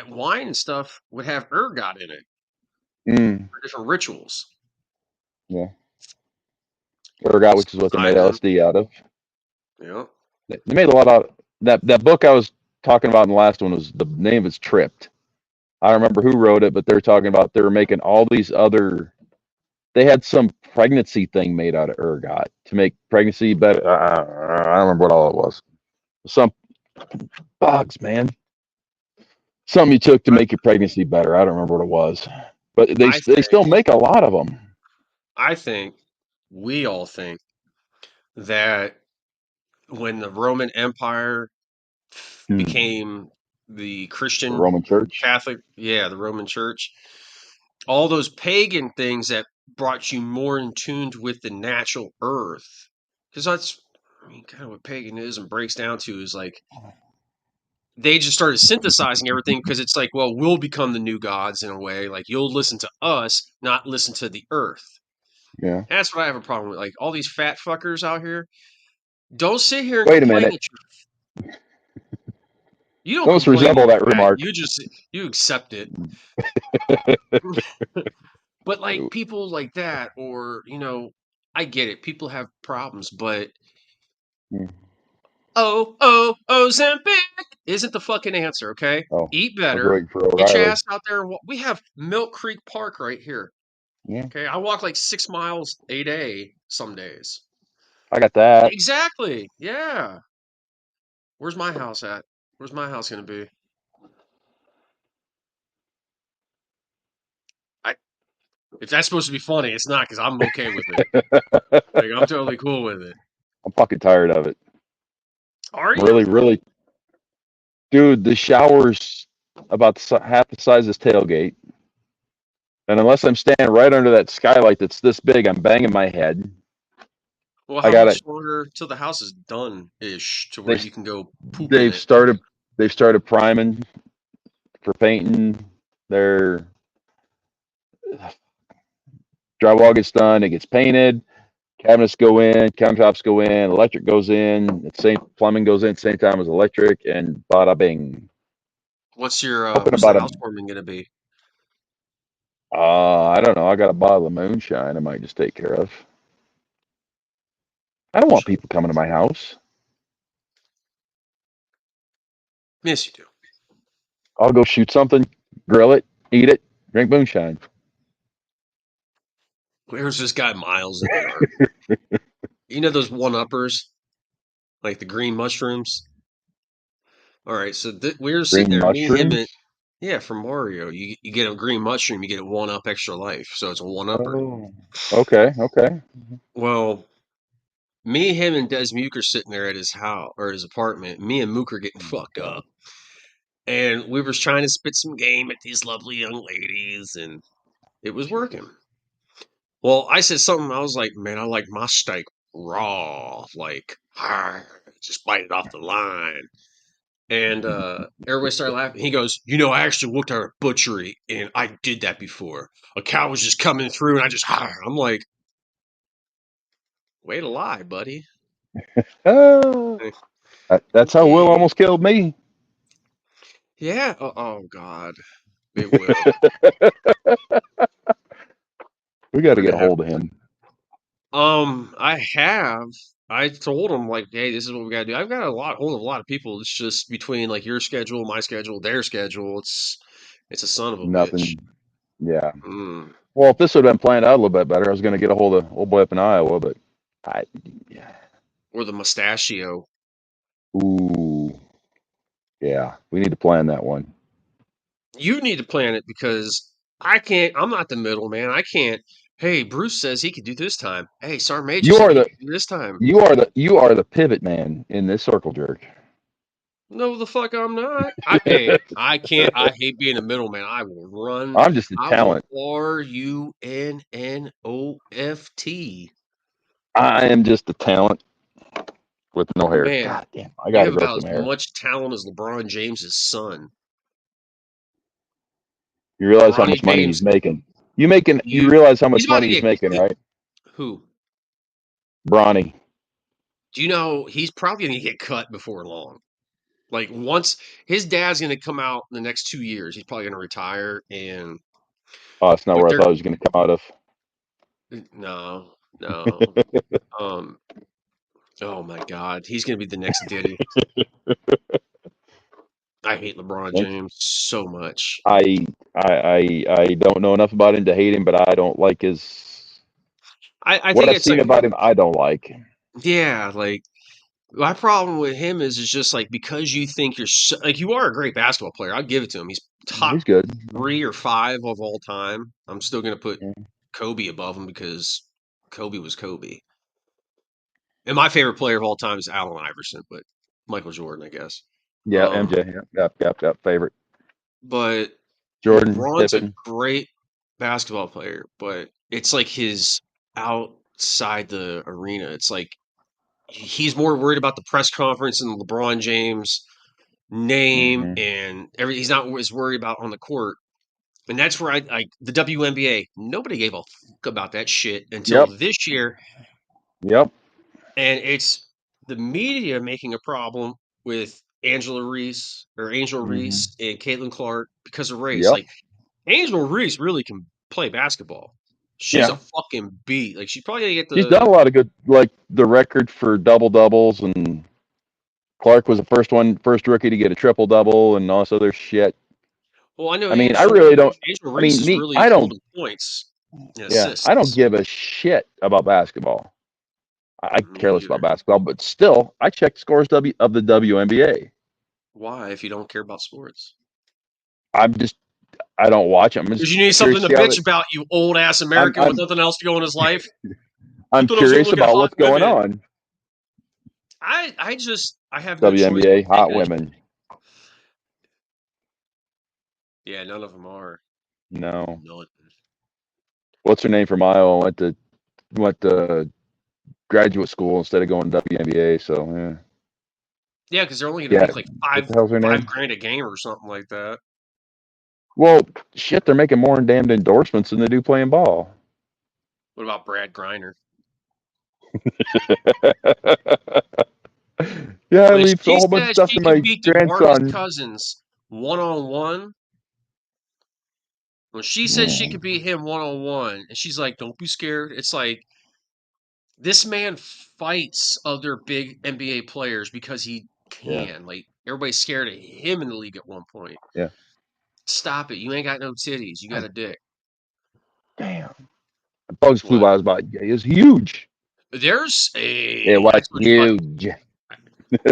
S2: wine and stuff would have ergot in it
S1: Mm,
S2: for different rituals.
S1: yeah. Ergot,
S2: So
S1: which is what they made
S2: ties in,
S1: LSD out of.
S2: you know.
S1: They made a lot out. That book I was talking about in the last one was the name is Tripped. I don't remember who wrote it, but they're talking about they were making all these other. They had some pregnancy thing made out of ergot to make pregnancy better. I don't remember what all it was. Some bugs, man. Something you took to
S2: I,
S1: make your pregnancy better. I don't remember what it was, but
S2: I
S1: they
S2: think
S1: still make a lot of them.
S2: I think we all think that when the Roman Empire
S1: Hmm.
S2: became the
S1: The
S2: Christian
S1: Roman Church.
S2: Catholic, yeah, the Roman Church, all those pagan things that brought you more in tuned with the natural earth. Because that's, I mean, kind of what paganism breaks down to is like they just started synthesizing everything because it's like, well, we'll become the new gods in a way. Like you'll listen to us, not listen to the earth.
S1: Yeah.
S2: That's what I have a problem with. Like all these fat fuckers out here. Don't sit here and
S1: Wait a
S2: complain
S1: minute.
S2: that you don't
S1: Those
S2: complain
S1: resemble
S2: you're
S1: that
S2: fat.
S1: remark.
S2: You accept it. But like people like that, or I get it. People have problems, but Ozempic isn't the fucking answer. Okay,
S1: Oh,
S2: eat
S1: I was
S2: better.
S1: waiting for
S2: Get your
S1: O'Reilly.
S2: ass out there. We have Milk Creek Park right here.
S1: Yeah,
S2: Okay, I walk like 6 miles a day some days.
S1: I got that.
S2: Exactly. Yeah. Where's my house at? Where's my house gonna be? I If that's supposed to be funny, it's not because I'm okay with it. Like I'm totally cool with it.
S1: I'm fucking tired of it.
S2: Are you?
S1: Really, dude. The shower's about half the size of this tailgate, and unless I'm standing right under that skylight that's this big, I'm banging my head.
S2: Well,
S1: I
S2: how
S1: got it.
S2: much longer till the house is done ish to where
S1: They
S2: you can go poop in
S1: they've
S2: it?
S1: started they've started priming for painting. Their drywall gets done. It gets painted. Cabinets go in. Countertops go in. Electric goes in. The same plumbing goes in at the same time as electric, and bada bing. Hoping
S2: What's the
S1: about a
S2: housewarming gonna be?
S1: I don't know. I got a bottle of moonshine. I might just take care of. I don't want
S2: Moonshine.
S1: people coming to my house.
S2: Yes, you do.
S1: I'll go shoot something, grill it, eat it, drink moonshine.
S2: Where's this guy Miles in the yard? You know those one-uppers, like the green mushrooms? All right, so we were sitting
S1: Green
S2: there, me, him, and
S1: mushrooms.
S2: yeah, from Mario. You get a green mushroom, you get a one up extra life, so it's a one-upper.
S1: Oh, okay, okay.
S2: Well, me, him, and Des Muke are sitting there at his house or his apartment. Me and Mook are getting
S1: Oh my
S2: fucked
S1: god.
S2: up, and we were trying to spit some game at these lovely young ladies, and it was
S1: Jesus.
S2: working. Well, I said something. I was like, "Man, I like my steak raw, like just bite it off the line." And everybody started laughing. He goes, I actually worked at a butchery, and I did that before. A cow was just coming through, and I just, I'm like, way to lie, buddy.
S1: Ah,
S2: Like,
S1: that's how Will
S2: okay.
S1: almost killed me.
S2: Yeah. Oh, God. It will.
S1: We got to
S2: We're
S1: get
S2: gonna
S1: a
S2: have.
S1: hold of him.
S2: I have. I told him like, hey, this is what we gotta do. I've got hold of a lot of people. It's just between like your schedule, my schedule, their schedule. It's a son of a bitch.
S1: Nothing. Yeah.
S2: Mm.
S1: Well, if this would have been planned out a little bit better, I was going to get a hold of old boy up in Iowa, but I, yeah.
S2: Or the mustachio.
S1: Ooh, yeah, we need to plan that one.
S2: You need to plan it because I can't. I'm not the middleman. I can't. Hey, Bruce says he could do this time. Hey, Sergeant Major
S1: You
S2: said
S1: are
S2: he
S1: the
S2: could do this time.
S1: you are the pivot man in this circle jerk.
S2: No, the fuck I'm not. I can't. I hate being a middleman. I will run.
S1: I'm just a
S2: I will
S1: talent.
S2: RUNNOFT.
S1: I am just a talent with no hair.
S2: Man,
S1: God damn, I
S2: you
S1: got to
S2: have
S1: grow
S2: about
S1: some
S2: as
S1: hair.
S2: much talent as LeBron James's son.
S1: You realize how
S2: Bronny
S1: much money
S2: James,
S1: he's making. You
S2: you
S1: realize how
S2: he's
S1: much
S2: about
S1: money
S2: to
S1: he's
S2: get
S1: making, right?
S2: who?
S1: Bronny.
S2: Do you know he's probably gonna get cut before long? Like once his dad's gonna come out in the next 2 years, he's probably gonna retire and
S1: Oh, that's not
S2: but
S1: where I
S2: they're
S1: thought he was going to come out of.
S2: no, no. Um oh my god, he's gonna be the next Diddy. I hate LeBron
S1: Thanks.
S2: James so much.
S1: I don't know enough about him to hate him, but I don't like his.
S2: I
S1: What
S2: think
S1: I've
S2: it's
S1: seen
S2: like
S1: about him, I don't like.
S2: yeah, like my problem with him is just like because you think you're so, like you are a great basketball player. I'll give it to him. He's top
S1: He's good.
S2: 3 or 5 of all time. I'm still gonna put
S1: Yeah,
S2: Kobe above him because Kobe was Kobe. And my favorite player of all time is Allen Iverson, but Michael Jordan, I guess.
S1: yeah,
S2: Um,
S1: MJ. Yep, yep, yep, yep. Favorite.
S2: but
S1: Jordan,
S2: LeBron's a
S1: Pippen.
S2: great basketball player, but it's like his outside the arena. It's like he's more worried about the press conference and LeBron James name
S1: Hmm.
S2: and everything. He's not as worried about on the court. And that's where I like the WNBA. Nobody gave a fuck about that shit until
S1: Yep,
S2: this year.
S1: yep.
S2: And it's the media making a problem with Angel
S1: Hmm.
S2: Reese and Caitlin Clark because of race.
S1: Yep.
S2: Like Angel Reese really can play basketball. She's a
S1: Yeah.
S2: fucking beat. Like she's probably gonna get
S1: She's done
S2: the
S1: a lot of good, like the record for double doubles, and Clark was the first rookie to get a triple double, and all this other shit.
S2: well, I know
S1: I mean, I really don't.
S2: Angel
S1: I
S2: Reese
S1: mean,
S2: is
S1: me,
S2: really
S1: I don't.
S2: holding points and
S1: Yeah, I don't
S2: assists.
S1: give a shit about basketball. I care
S2: Me
S1: less about
S2: either.
S1: basketball, but still, I check scores of the WNBA.
S2: Why if you don't care about sports?
S1: I'm just, I don't watch. I'm just
S2: Because you need something
S1: curious
S2: to
S1: to see how
S2: bitch
S1: that.
S2: about, you old ass
S1: I'm,
S2: American with
S1: I'm,
S2: nothing else to go in his life. I
S1: I'm
S2: thought I was gonna
S1: curious
S2: look at
S1: about
S2: hot
S1: what's going
S2: women.
S1: on.
S2: I have no choice but
S1: WNBA,
S2: to take
S1: hot
S2: it as
S1: women.
S2: yeah, none of them are.
S1: No,
S2: None.
S1: what's her name from Iowa? Went to graduate school instead of going to WNBA. So
S2: Yeah, because they're only gonna
S1: yeah,
S2: make like
S1: what the hell's her
S2: five
S1: name?
S2: grand a game or something like that.
S1: Well, shit, they're making more in damned endorsements than they do playing ball.
S2: What about Brad Griner?
S1: Yeah, I
S2: When
S1: leave a
S2: she
S1: whole bunch of
S2: said
S1: stuff
S2: she
S1: to
S2: can
S1: my
S2: beat DeMarcus
S1: grandson.
S2: Cousins 1-on-1, when she said she could
S1: Mm,
S2: beat him 1-on-1, and she's like, "Don't be scared." It's like this man fights other big NBA players because he
S1: yeah,
S2: can. Like everybody's scared of him in the league at one point.
S1: yeah.
S2: Stop it! You ain't got no titties. You got
S1: God
S2: a dick.
S1: damn. The bugs flew
S2: What?
S1: by. I was about, yeah, it was huge.
S2: There's
S1: It
S2: a. I
S1: was
S2: told you about.
S1: huge.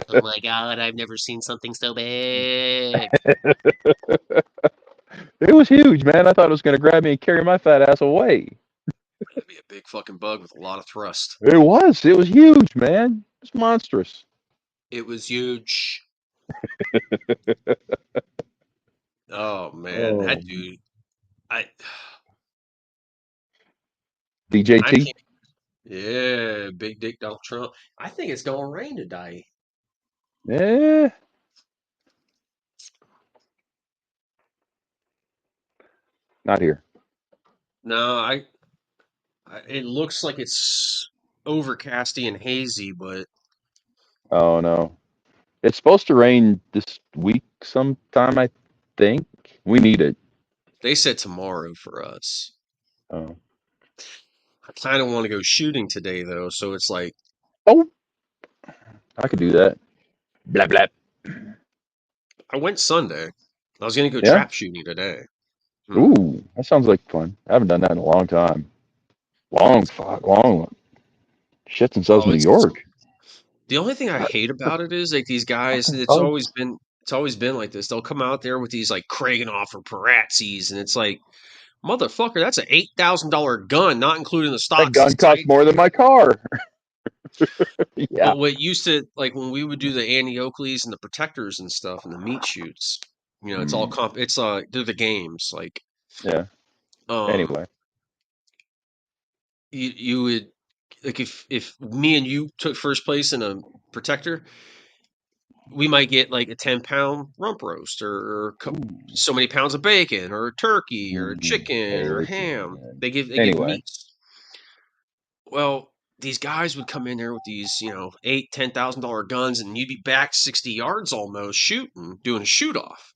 S2: Oh my god! I've never seen something so big.
S1: It was huge, man. I thought it was going to grab me and carry my fat ass away.
S2: That'd be a big fucking bug with a lot of thrust.
S1: It was. It was huge, man. It's monstrous.
S2: It was huge. Oh man, that
S1: Oh,
S2: dude. I I
S1: DJT.
S2: can't. Yeah, big dick Donald Trump. I think it's gonna rain today.
S1: Yeah. Not here.
S2: No, it looks like it's overcasty and hazy, but
S1: Oh no. It's supposed to rain this week sometime, I think. We need it.
S2: they said tomorrow for us.
S1: Oh.
S2: I kind of want to go shooting today though, so it's like
S1: Oh, I could do that. Blah blah.
S2: I went Sunday. I was gonna go
S1: Yeah.
S2: trap shooting today. Hmm.
S1: Ooh, that sounds like fun. I haven't done that in a long time. Long, fuck, long. Shit since I was
S2: Oh,
S1: in New
S2: it's
S1: York.
S2: the only thing I hate about it is like these guys.
S1: Oh,
S2: It's always been like this. They'll come out there with these like Kraganoff or Parazzis, and it's like motherfucker, that's an $8,000 gun, not including the
S1: that
S2: stocks and
S1: gun costs
S2: sights.
S1: more than my car. Yeah.
S2: Well, what used to like when we would do the Annie Oakleys and the protectors and stuff and the meat shoots, it's all
S1: Mm,
S2: comp. It's they're the games. Like
S1: yeah.
S2: um,
S1: Anyway.
S2: you would like if me and you took first place in a protector, we might get like a 10-pound rump roast or
S1: Ooh.
S2: so many pounds of bacon or turkey or chicken or
S1: Turkey,
S2: ham.
S1: man.
S2: They give
S1: Anyway.
S2: meats. Well, these guys would come in there with these, $8,000, $10,000 guns, and you'd be back 60 yards almost shooting, doing a shoot off.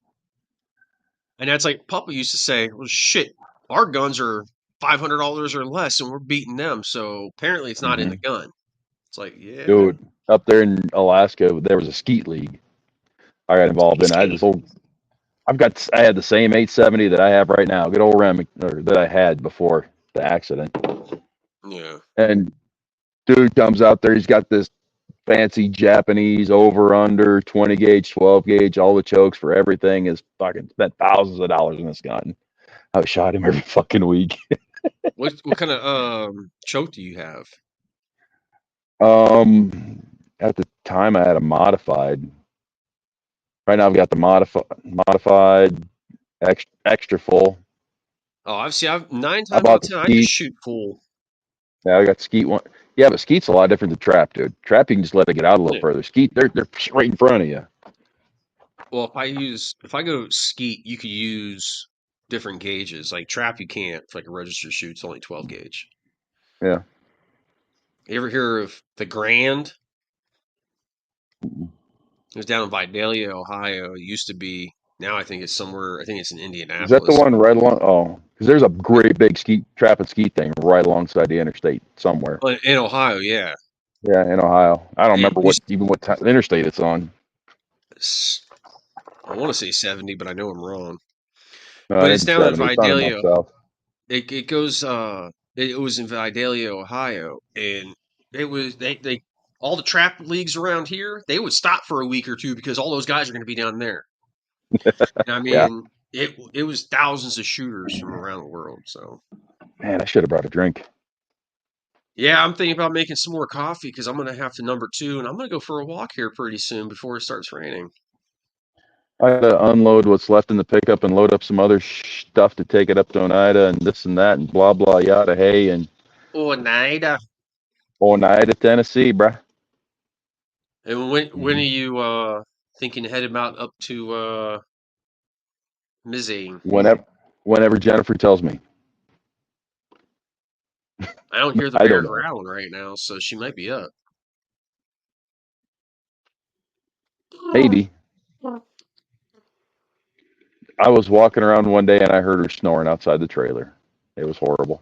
S2: And that's like Papa used to say, well, shit, our guns are $500 or less, and we're beating them. So apparently it's not in the
S1: Hmm.
S2: gun. It's like, yeah,
S1: Dude, up there in Alaska, there was a skeet league. I got involved in. I had
S2: skate.
S1: this old. I had the same 870 that I have right now. Good old Rem, or that I had before the accident.
S2: Yeah.
S1: And dude comes out there. He's got this fancy Japanese over under 20 gauge, 12 gauge, all the chokes for everything. Is fucking spent thousands of dollars in this gun. I shot him every fucking week.
S2: What kind of choke do you have?
S1: At the time I had a modified. Right now I've got the modified extra full.
S2: Oh, I've nine
S1: I
S2: times out
S1: bought
S2: of
S1: the
S2: ten, I just
S1: skeet.
S2: shoot full.
S1: Yeah, I got skeet one. Yeah, but skeet's a lot different than trap, dude. Trap you can just let it get out a little
S2: Yeah.
S1: further. Skeet, they're right in front of you.
S2: Well, if I go skeet, you could use different gauges. Like trap, you can't. For like a register shoot, it's only 12 gauge.
S1: Yeah.
S2: You ever hear of the Grand? It was down in Vidalia, Ohio. It used to be. Now I think it's somewhere. I think it's in
S1: Is that the
S2: Indianapolis.
S1: one right along? Oh, because there's a great big skeet trap and skeet thing right alongside the interstate somewhere.
S2: In Ohio, yeah.
S1: Yeah, in Ohio. I don't
S2: It
S1: remember
S2: used.
S1: what interstate it's on.
S2: I want to say 70, but I know I'm wrong.
S1: No,
S2: But
S1: it
S2: it's
S1: ain't
S2: down in
S1: 70. It's not enough
S2: Vidalia.
S1: south.
S2: It goes. It was in Vidalia, Ohio, and it was they all the trap leagues around here. They would stop for a week or two because all those guys are going to be down there. And I
S1: Yeah.
S2: mean, it was thousands of shooters from around the world. So
S1: Man, I should have brought a drink.
S2: yeah, I'm thinking about making some more coffee because I'm going to have to number two, and I'm going to go for a walk here pretty soon before it starts raining.
S1: I gotta unload what's left in the pickup and load up some other stuff to take it up to Oneida and this and that and blah blah yada hey and
S2: Oh, Nida.
S1: Oneida, Tennessee, bruh.
S2: And when are
S1: Mhm.
S2: you thinking headed about up to Mizane?
S1: Whenever, whenever Jennifer tells me,
S2: I don't hear the
S1: I don't
S2: bear
S1: know.
S2: growling right now, so she might be up.
S1: Maybe. I was walking around one day and I heard her snoring outside the trailer. It was horrible.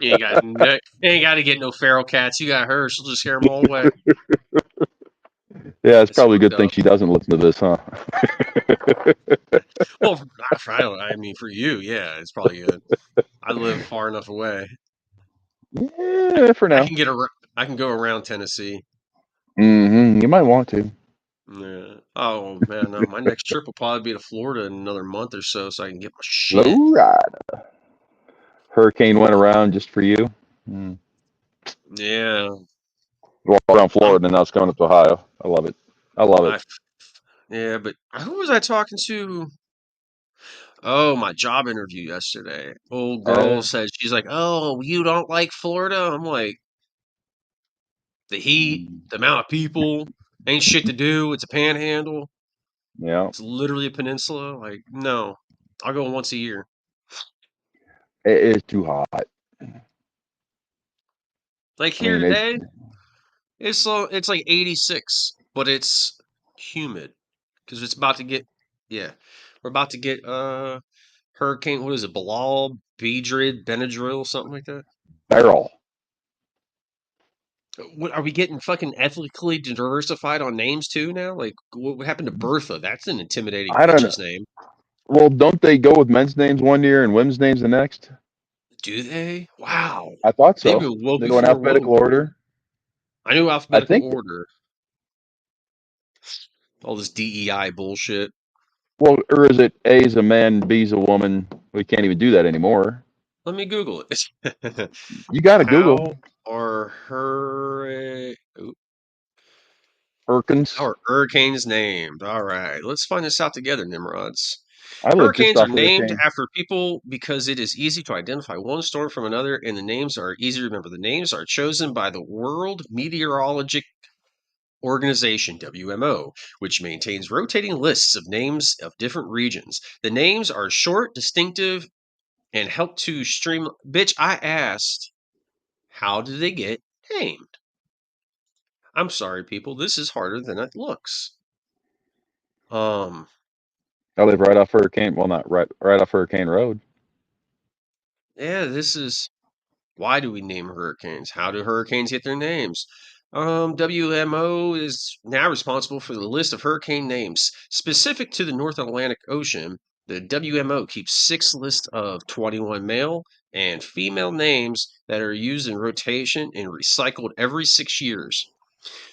S2: You ain't got to get no feral cats. You got her. She'll just scare them all away.
S1: Yeah, it's
S2: It's
S1: probably a
S2: fucked
S1: good thing
S2: up.
S1: she doesn't listen to this, huh?
S2: Well, I don't. I mean, for you, yeah, it's probably good. I live far enough away.
S1: Yeah, for
S2: I
S1: now.
S2: can get around. I can go around Tennessee.
S1: You might want to.
S2: Yeah. Oh man, no, my next trip will probably be to Florida in another month or so, so I can get my shit.
S1: Low ride. Hurricane went around just for you. Mm.
S2: Yeah.
S1: Walk around
S2: I'm.
S1: Florida and now it's coming up to Ohio. I love it. I love it.
S2: I. Yeah, but who was I talking to? Oh, my job interview yesterday. Old girl
S1: Uh,
S2: said she's like, "Oh, you don't like Florida?" I'm like, "The heat, the amount of people, ain't shit to do. It's a panhandle.
S1: yeah.
S2: It's literally a peninsula. Like, no, I'll go once a year."
S1: It is too hot.
S2: Like
S1: I
S2: here
S1: mean, it
S2: today, it's like 86, but it's humid because it's about to get yeah, we're about to get hurricane. What is it? Bilal, Beedrid, Benadryl, something like that.
S1: barrel.
S2: What are we getting fucking ethnically diversified on names too now? Like what happened to Bertha? That's an intimidating
S1: I don't know.
S2: bitch's name.
S1: Well, don't they go with men's names one year and women's names the next?
S2: Do they? Wow.
S1: I thought
S2: Maybe
S1: so.
S2: woke
S1: They go in
S2: before woke.
S1: alphabetical order.
S2: I knew
S1: I
S2: alphabetical
S1: think.
S2: order. All this DEI bullshit.
S1: Well, or is it A is a man, B is a woman? We can't even do that anymore.
S2: Let me Google it.
S1: You got to Google
S2: How are hurri- oop, how
S1: Perkins.
S2: are hurricanes named? All right, let's find this out together, Nimrods.
S1: I live just
S2: Hurricanes are
S1: off
S2: named
S1: Hurricane.
S2: after people because it is easy to identify one storm from another, and the names are easy to remember. The names are chosen by the World Meteorologic Organization, WMO, which maintains rotating lists of names of different regions. The names are short, distinctive, and help to stream. Bitch, I asked, how did they get named? I'm sorry, people. This is harder than it looks. Um,
S1: I live right off Hurricane. Well, not right off Hurricane Road.
S2: yeah, this is why do we name hurricanes? How do hurricanes get their names? WMO is now responsible for the list of hurricane names specific to the North Atlantic Ocean. The WMO keeps 6 lists of 21 male and female names that are used in rotation and recycled every 6 years.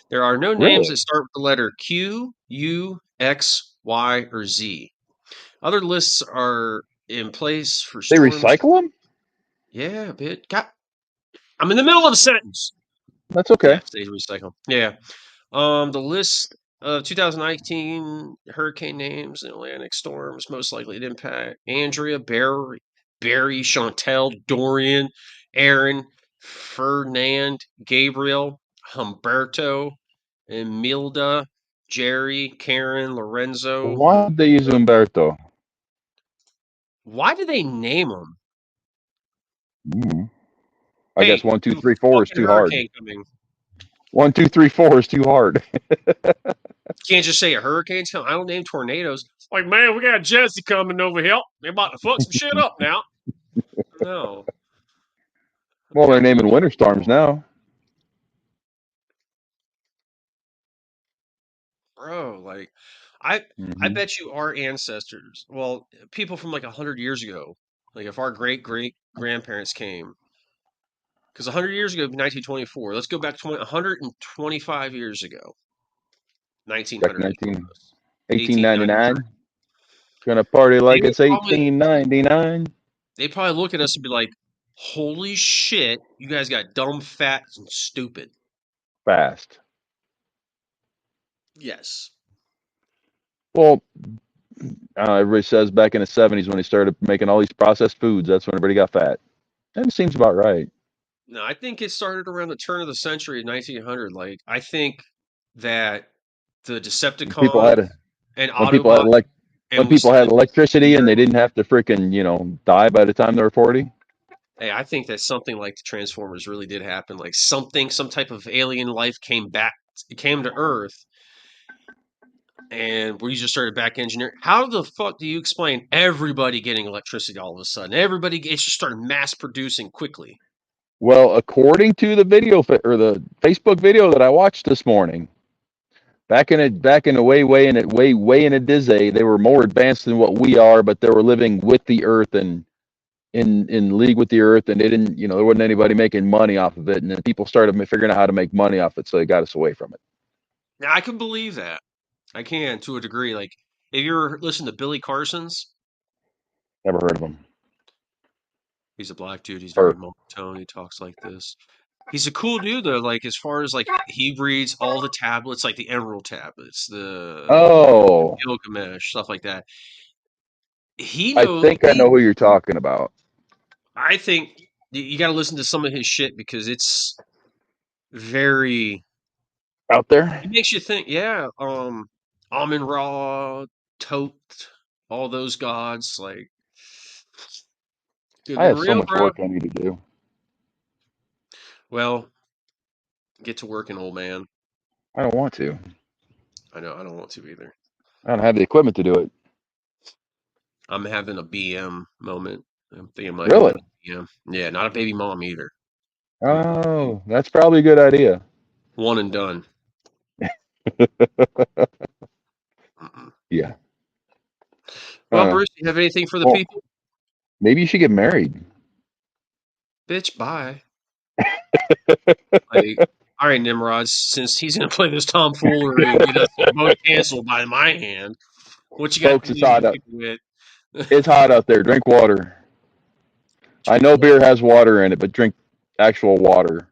S2: There are no names that
S1: Really?
S2: start with the letter Q, U, X, Y, or Z. Other lists are in place for
S1: They
S2: storms.
S1: recycle them?
S2: Yeah, bit. God, I'm in the middle of a sentence.
S1: That's okay.
S2: Yeah, stage recycle. Yeah. The list of 2019 hurricane names and Atlantic storms most likely to impact Andrea, Barry, Chantel, Dorian, Aaron, Fernand, Gabriel, Humberto, Emilda, Jerry, Karen, Lorenzo.
S1: Why did they use Umberto?
S2: Why do they name them?
S1: Mm. I guess
S2: Hey,
S1: one, two,
S2: there's a
S1: three, four is
S2: fucking
S1: too hard.
S2: hurricane coming.
S1: 1, 2, 3, 4 is too hard.
S2: Can't just say a hurricane's coming. I don't name tornadoes. It's like, man, we got Jesse coming over here. They're about to fuck some shit up now. No, I've
S1: Well, they're
S2: got
S1: naming
S2: little
S1: winter storms now.
S2: bro. Like, I
S1: Hmm.
S2: bet you our ancestors, well, people from like 100 years ago, like if our great grandparents came, because 100 years ago, 1924. Let's go back 125 years ago,
S1: Back
S2: 1900 they told
S1: 19,
S2: us,
S1: 1899.
S2: 1899.
S1: Gonna party
S2: They
S1: like
S2: would
S1: it's
S2: probably
S1: 1899.
S2: they probably look at us and be like, "Holy shit, you guys got dumb, fat, and stupid."
S1: Fast.
S2: Yes.
S1: Well, everybody says back in the 70s when they started making all these processed foods, that's when everybody got fat. And it seems about right.
S2: No, I think it started around the turn of the century, 1900. Like, I think that the
S1: When people had
S2: Decepticons
S1: a,
S2: and
S1: when people had
S2: Autobots,
S1: elect when
S2: and we
S1: people had
S2: spent
S1: electricity and
S2: years.
S1: they didn't have to freaking, die by the time they were 40.
S2: Hey, I think that something like the Transformers really did happen. Like something, some type of alien life came back, it came to Earth, and we just started back engineering. How the fuck do you explain everybody getting electricity all of a sudden? It just started mass producing quickly.
S1: Well, according to the or the Facebook video that I watched this morning, back in a way in a dizzy, they were more advanced than what we are, but they were living with the earth and in league with the earth, and they didn't, there wasn't anybody making money off of it, and then people started figuring out how to make money off it, so they got us away from it.
S2: Now I can believe that. I can to a degree. Like if you're listening to Billy Carson's,
S1: Never heard of them.
S2: he's a black dude. He's very
S1: Or
S2: monotone. He talks like this. He's a cool dude though. Like as far as like he reads all the tablets, like the Emerald tablets, the
S1: oh,
S2: Gilgamesh, stuff like that. He
S1: I
S2: knows
S1: think I know who you're talking about.
S2: I think you got to listen to some of his shit because it's very.
S1: Out there.
S2: It makes you think. Yeah, Amun Ra, Tot, all those gods. Like Keeping
S1: I
S2: it
S1: have so
S2: real,
S1: much
S2: bro.
S1: work I need to do.
S2: Well, get to working, old man.
S1: I don't want to.
S2: I know I don't want to either.
S1: I don't have the equipment to do it.
S2: I'm having a BM moment. I'm thinking I might open
S1: Really?
S2: a BM. Yeah, not a baby mom either.
S1: Oh, that's probably a good idea.
S2: One and done. Mm-mm.
S1: Yeah.
S2: Well,
S1: Uh,
S2: Bruce, you have anything for the
S1: well,
S2: people?
S1: maybe you should get married.
S2: Bitch, bye. Like, all right, Nimrod, since he's going to play this tomfoolery and get us both canceled by my hand, what you got to
S1: Folks, it's
S2: leave
S1: hot
S2: the
S1: out.
S2: people with?
S1: It's hot out there. Drink water. I
S2: Drink
S1: know
S2: what?
S1: beer has water in it, but drink actual water.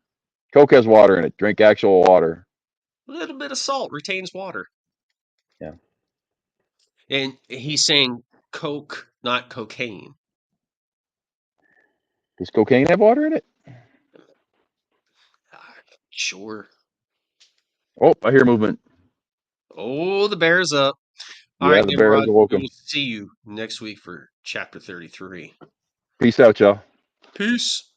S1: Coke has water in it. Drink actual water.
S2: A little bit of salt retains water.
S1: Yeah.
S2: And he's saying Coke, not cocaine.
S1: Does cocaine have water in it?
S2: Sure.
S1: Oh, I hear movement.
S2: Oh, the bear's up. All
S1: Yeah,
S2: right,
S1: the bear has
S2: Nimrod, we
S1: awoken.
S2: will see you next week for chapter 33.
S1: Peace out, y'all.
S2: Peace.